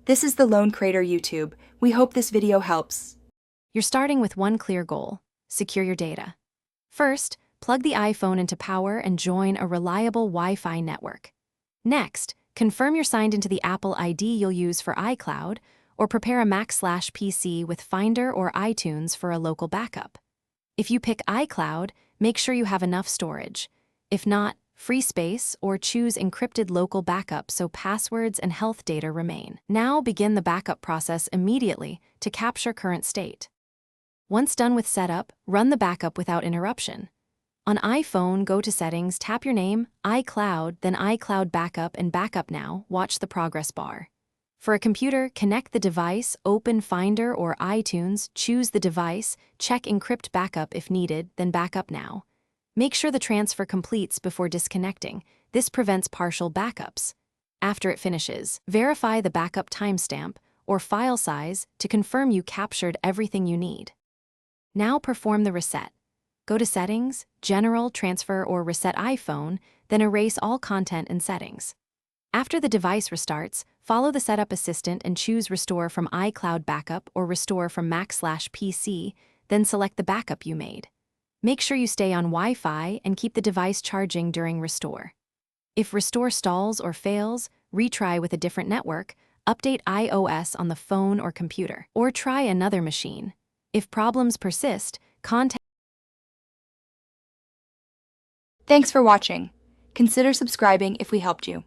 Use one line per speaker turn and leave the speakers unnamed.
This is the Lone Crater YouTube. We hope this video helps.
You're starting with one clear goal: secure your data. First, plug the iPhone into power and join a reliable Wi-Fi network. Next, confirm you're signed into the Apple ID you'll use for iCloud, or prepare a Mac/PC with Finder or iTunes for a local backup. If you pick iCloud, make sure you have enough storage. If not, free space or choose encrypted local backup so passwords and health data remain. Now begin the backup process immediately to capture current state. Once done with setup, run the backup without interruption. On iPhone, go to Settings, tap your name, iCloud, then iCloud Backup and Backup Now, watch the progress bar. For a computer, connect the device, open Finder or iTunes, choose the device, check Encrypt Backup if needed, then Backup Now. Make sure the transfer completes before disconnecting. This prevents partial backups. After it finishes, verify the backup timestamp or file size to confirm you captured everything you need. Now perform the reset. Go to Settings, General, Transfer, or Reset iPhone, then erase all content and settings. After the device restarts, follow the Setup Assistant and choose Restore from iCloud Backup or Restore from Mac/PC, then select the backup you made. Make sure you stay on Wi-Fi and keep the device charging during restore. If restore stalls or fails, retry with a different network, update iOS on the phone or computer, or try another machine. If problems persist, contact.
Thanks for watching. Consider subscribing if we helped you.